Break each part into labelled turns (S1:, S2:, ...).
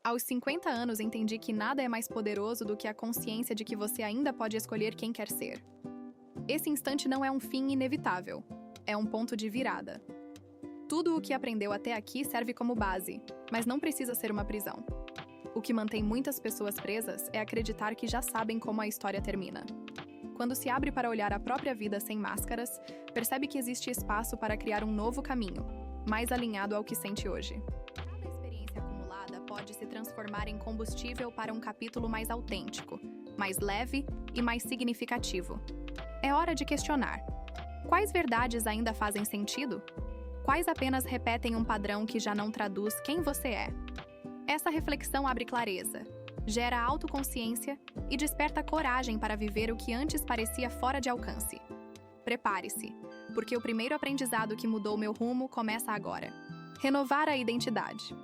S1: Aos 50 anos, entendi que nada é mais poderoso do que a consciência de que você ainda pode escolher quem quer ser. Esse instante não é um fim inevitável, é um ponto de virada. Tudo o que aprendeu até aqui serve como base, mas não precisa ser uma prisão. O que mantém muitas pessoas presas é acreditar que já sabem como a história termina. Quando se abre para olhar a própria vida sem máscaras, percebe que existe espaço para criar um novo caminho, mais alinhado ao que sente hoje. Cada experiência acumulada pode se transformar em combustível para um capítulo mais autêntico, mais leve e mais significativo. É hora de questionar. Quais verdades ainda fazem sentido? Quais apenas repetem um padrão que já não traduz quem você é? Essa reflexão abre clareza, gera autoconsciência e desperta coragem para viver o que antes parecia fora de alcance. Prepare-se, porque o primeiro aprendizado que mudou meu rumo começa agora. Renovar a identidade.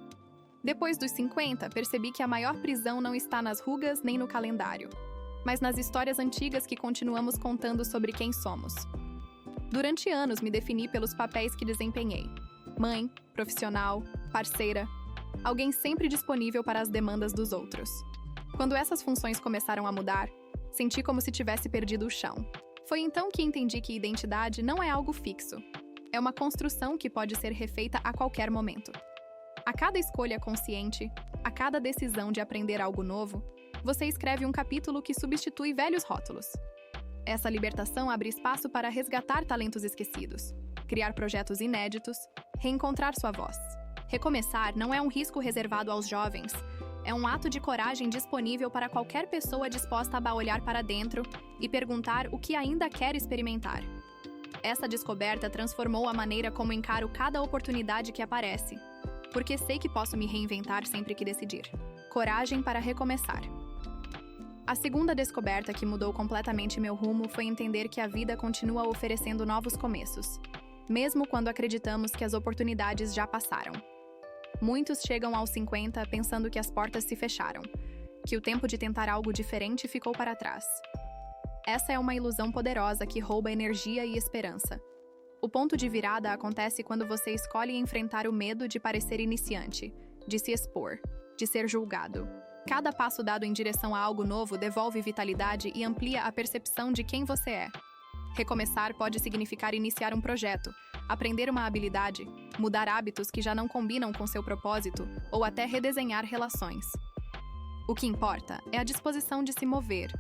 S1: Depois dos 50, percebi que a maior prisão não está nas rugas nem no calendário, mas nas histórias antigas que continuamos contando sobre quem somos. Durante anos me defini pelos papéis que desempenhei. Mãe, profissional, parceira, alguém sempre disponível para as demandas dos outros. Quando essas funções começaram a mudar, senti como se tivesse perdido o chão. Foi então que entendi que identidade não é algo fixo. É uma construção que pode ser refeita a qualquer momento. A cada escolha consciente, a cada decisão de aprender algo novo, você escreve um capítulo que substitui velhos rótulos. Essa libertação abre espaço para resgatar talentos esquecidos, criar projetos inéditos, reencontrar sua voz. Recomeçar não é um risco reservado aos jovens, é um ato de coragem disponível para qualquer pessoa disposta a olhar para dentro e perguntar o que ainda quer experimentar. Essa descoberta transformou a maneira como encaro cada oportunidade que aparece, porque sei que posso me reinventar sempre que decidir. Coragem para recomeçar. A segunda descoberta que mudou completamente meu rumo foi entender que a vida continua oferecendo novos começos, mesmo quando acreditamos que as oportunidades já passaram. Muitos chegam aos 50 pensando que as portas se fecharam, que o tempo de tentar algo diferente ficou para trás. Essa é uma ilusão poderosa que rouba energia e esperança. O ponto de virada acontece quando você escolhe enfrentar o medo de parecer iniciante, de se expor, de ser julgado. Cada passo dado em direção a algo novo devolve vitalidade e amplia a percepção de quem você é. Recomeçar pode significar iniciar um projeto, aprender uma habilidade, mudar hábitos que já não combinam com seu propósito ou até redesenhar relações. O que importa é a disposição de se mover,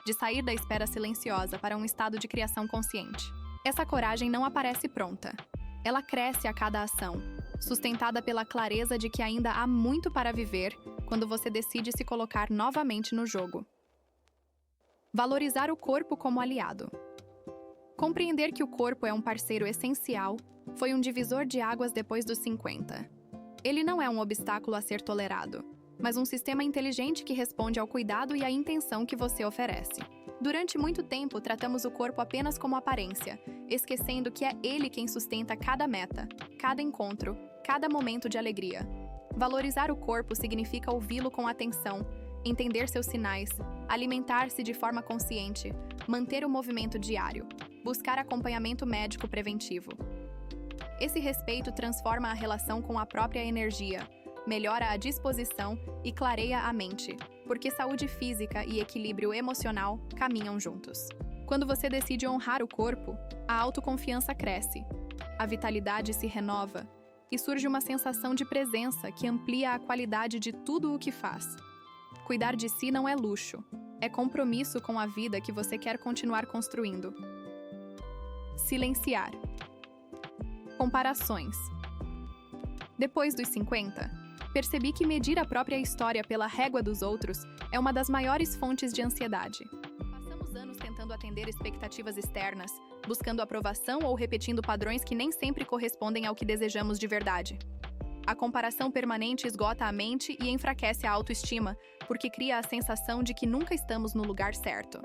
S1: de sair da espera silenciosa para um estado de criação consciente. Essa coragem não aparece pronta. Ela cresce a cada ação, sustentada pela clareza de que ainda há muito para viver quando você decide se colocar novamente no jogo. Valorizar o corpo como aliado. Compreender que o corpo é um parceiro essencial foi um divisor de águas depois dos 50. Ele não é um obstáculo a ser tolerado, mas um sistema inteligente que responde ao cuidado e à intenção que você oferece. Durante muito tempo, tratamos o corpo apenas como aparência, esquecendo que é ele quem sustenta cada meta, cada encontro, cada momento de alegria. Valorizar o corpo significa ouvi-lo com atenção, entender seus sinais, alimentar-se de forma consciente, manter o movimento diário, buscar acompanhamento médico preventivo. Esse respeito transforma a relação com a própria energia, melhora a disposição e clareia a mente, porque saúde física e equilíbrio emocional caminham juntos. Quando você decide honrar o corpo, a autoconfiança cresce, a vitalidade se renova e surge uma sensação de presença que amplia a qualidade de tudo o que faz. Cuidar de si não é luxo, é compromisso com a vida que você quer continuar construindo. Silenciar. Comparações. Depois dos 50, percebi que medir a própria história pela régua dos outros é uma das maiores fontes de ansiedade. Passamos anos tentando atender expectativas externas, buscando aprovação ou repetindo padrões que nem sempre correspondem ao que desejamos de verdade. A comparação permanente esgota a mente e enfraquece a autoestima, porque cria a sensação de que nunca estamos no lugar certo.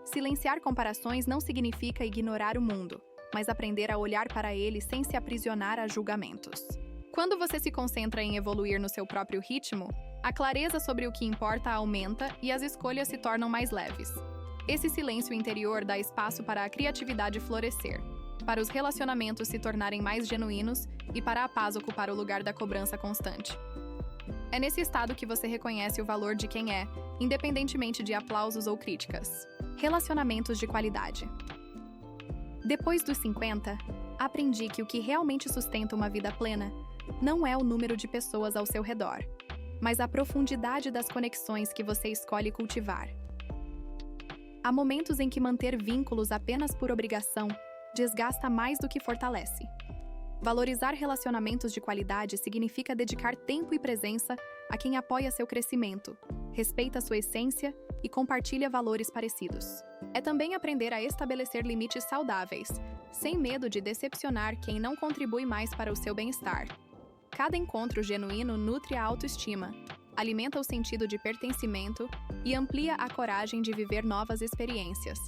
S1: Silenciar comparações não significa ignorar o mundo, mas aprender a olhar para ele sem se aprisionar a julgamentos. Quando você se concentra em evoluir no seu próprio ritmo, a clareza sobre o que importa aumenta e as escolhas se tornam mais leves. Esse silêncio interior dá espaço para a criatividade florescer, para os relacionamentos se tornarem mais genuínos e para a paz ocupar o lugar da cobrança constante. É nesse estado que você reconhece o valor de quem é, independentemente de aplausos ou críticas. Relacionamentos de qualidade. Depois dos 50, aprendi que o que realmente sustenta uma vida plena não é o número de pessoas ao seu redor, mas a profundidade das conexões que você escolhe cultivar. Há momentos em que manter vínculos apenas por obrigação desgasta mais do que fortalece. Valorizar relacionamentos de qualidade significa dedicar tempo e presença a quem apoia seu crescimento, respeita sua essência e compartilha valores parecidos. É também aprender a estabelecer limites saudáveis, sem medo de decepcionar quem não contribui mais para o seu bem-estar. Cada encontro genuíno nutre a autoestima, alimenta o sentido de pertencimento e amplia a coragem de viver novas experiências.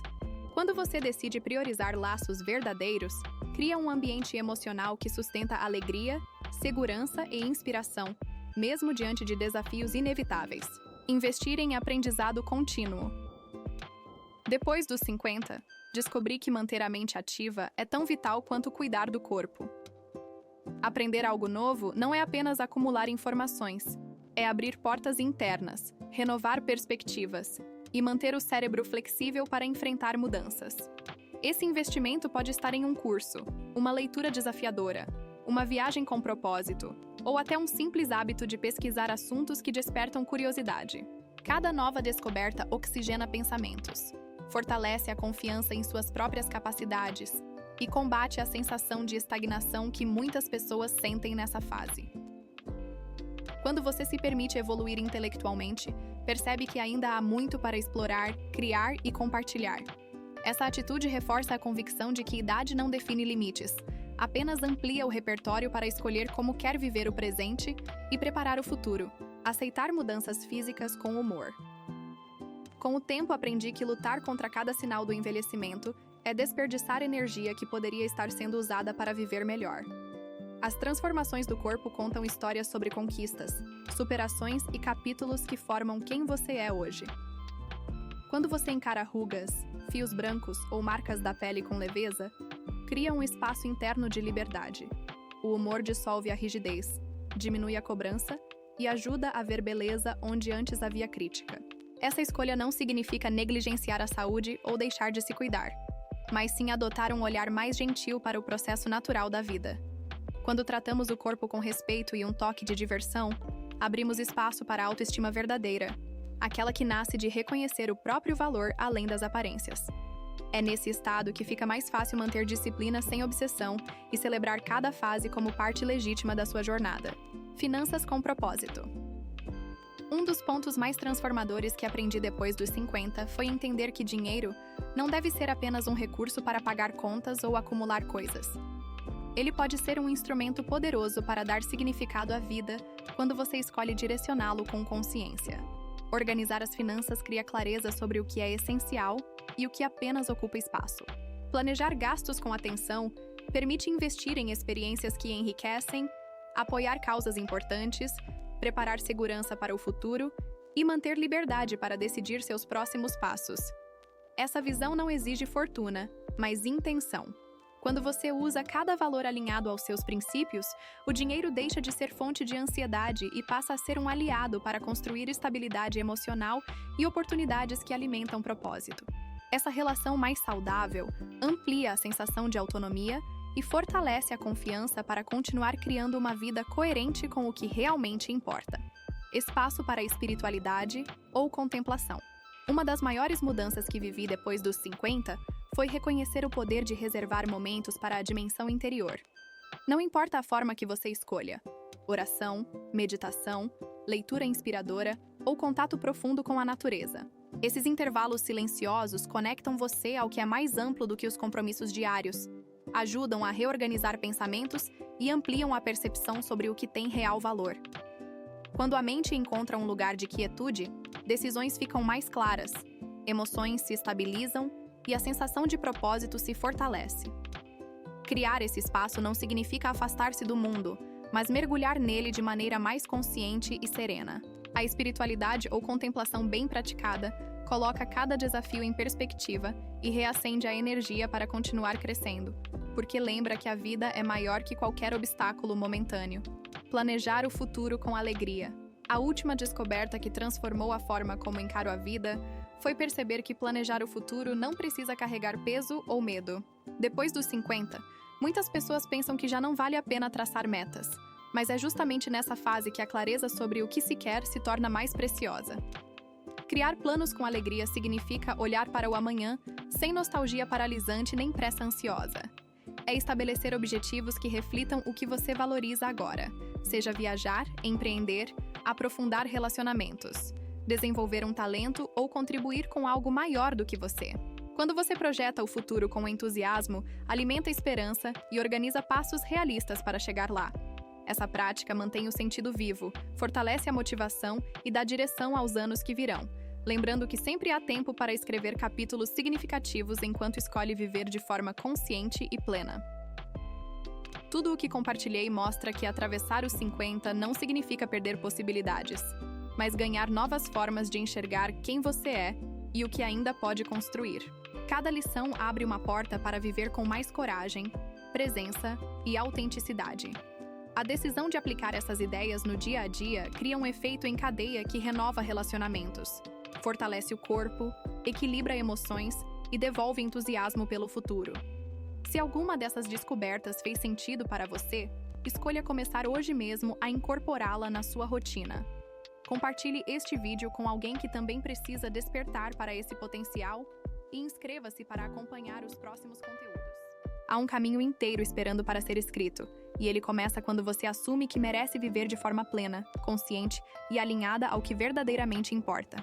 S1: Quando você decide priorizar laços verdadeiros, cria um ambiente emocional que sustenta alegria, segurança e inspiração, mesmo diante de desafios inevitáveis. Investir em aprendizado contínuo. Depois dos 50, descobri que manter a mente ativa é tão vital quanto cuidar do corpo. Aprender algo novo não é apenas acumular informações, é abrir portas internas, renovar perspectivas e manter o cérebro flexível para enfrentar mudanças. Esse investimento pode estar em um curso, uma leitura desafiadora, uma viagem com propósito, ou até um simples hábito de pesquisar assuntos que despertam curiosidade. Cada nova descoberta oxigena pensamentos, fortalece a confiança em suas próprias capacidades e combate a sensação de estagnação que muitas pessoas sentem nessa fase. Quando você se permite evoluir intelectualmente, percebe que ainda há muito para explorar, criar e compartilhar. Essa atitude reforça a convicção de que idade não define limites, apenas amplia o repertório para escolher como quer viver o presente e preparar o futuro. Aceitar mudanças físicas com humor. Com o tempo, aprendi que lutar contra cada sinal do envelhecimento é desperdiçar energia que poderia estar sendo usada para viver melhor. As transformações do corpo contam histórias sobre conquistas, superações e capítulos que formam quem você é hoje. Quando você encara rugas, fios brancos ou marcas da pele com leveza, cria um espaço interno de liberdade. O humor dissolve a rigidez, diminui a cobrança e ajuda a ver beleza onde antes havia crítica. Essa escolha não significa negligenciar a saúde ou deixar de se cuidar, mas sim adotar um olhar mais gentil para o processo natural da vida. Quando tratamos o corpo com respeito e um toque de diversão, abrimos espaço para a autoestima verdadeira, aquela que nasce de reconhecer o próprio valor além das aparências. É nesse estado que fica mais fácil manter disciplina sem obsessão e celebrar cada fase como parte legítima da sua jornada. Finanças com propósito. Um dos pontos mais transformadores que aprendi depois dos 50 foi entender que dinheiro não deve ser apenas um recurso para pagar contas ou acumular coisas. Ele pode ser um instrumento poderoso para dar significado à vida quando você escolhe direcioná-lo com consciência. Organizar as finanças cria clareza sobre o que é essencial e o que apenas ocupa espaço. Planejar gastos com atenção permite investir em experiências que enriquecem, apoiar causas importantes, preparar segurança para o futuro e manter liberdade para decidir seus próximos passos. Essa visão não exige fortuna, mas intenção. Quando você usa cada valor alinhado aos seus princípios, o dinheiro deixa de ser fonte de ansiedade e passa a ser um aliado para construir estabilidade emocional e oportunidades que alimentam propósito. Essa relação mais saudável amplia a sensação de autonomia e fortalece a confiança para continuar criando uma vida coerente com o que realmente importa. Espaço para espiritualidade ou contemplação. Uma das maiores mudanças que vivi depois dos 50 foi reconhecer o poder de reservar momentos para a dimensão interior. Não importa a forma que você escolha: oração, meditação, leitura inspiradora ou contato profundo com a natureza. Esses intervalos silenciosos conectam você ao que é mais amplo do que os compromissos diários, ajudam a reorganizar pensamentos e ampliam a percepção sobre o que tem real valor. Quando a mente encontra um lugar de quietude, decisões ficam mais claras, emoções se estabilizam e a sensação de propósito se fortalece. Criar esse espaço não significa afastar-se do mundo, mas mergulhar nele de maneira mais consciente e serena. A espiritualidade ou contemplação bem praticada coloca cada desafio em perspectiva e reacende a energia para continuar crescendo, porque lembra que a vida é maior que qualquer obstáculo momentâneo. Planejar o futuro com alegria. A última descoberta que transformou a forma como encaro a vida foi perceber que planejar o futuro não precisa carregar peso ou medo. Depois dos 50, muitas pessoas pensam que já não vale a pena traçar metas, mas é justamente nessa fase que a clareza sobre o que se quer se torna mais preciosa. Criar planos com alegria significa olhar para o amanhã sem nostalgia paralisante nem pressa ansiosa. É estabelecer objetivos que reflitam o que você valoriza agora, seja viajar, empreender, aprofundar relacionamentos, desenvolver um talento ou contribuir com algo maior do que você. Quando você projeta o futuro com entusiasmo, alimenta a esperança e organiza passos realistas para chegar lá. Essa prática mantém o sentido vivo, fortalece a motivação e dá direção aos anos que virão, lembrando que sempre há tempo para escrever capítulos significativos enquanto escolhe viver de forma consciente e plena. Tudo o que compartilhei mostra que atravessar os 50 não significa perder possibilidades, mas ganhar novas formas de enxergar quem você é e o que ainda pode construir. Cada lição abre uma porta para viver com mais coragem, presença e autenticidade. A decisão de aplicar essas ideias no dia a dia cria um efeito em cadeia que renova relacionamentos, fortalece o corpo, equilibra emoções e devolve entusiasmo pelo futuro. Se alguma dessas descobertas fez sentido para você, escolha começar hoje mesmo a incorporá-la na sua rotina. Compartilhe este vídeo com alguém que também precisa despertar para esse potencial e inscreva-se para acompanhar os próximos conteúdos. Há um caminho inteiro esperando para ser escrito, e ele começa quando você assume que merece viver de forma plena, consciente e alinhada ao que verdadeiramente importa.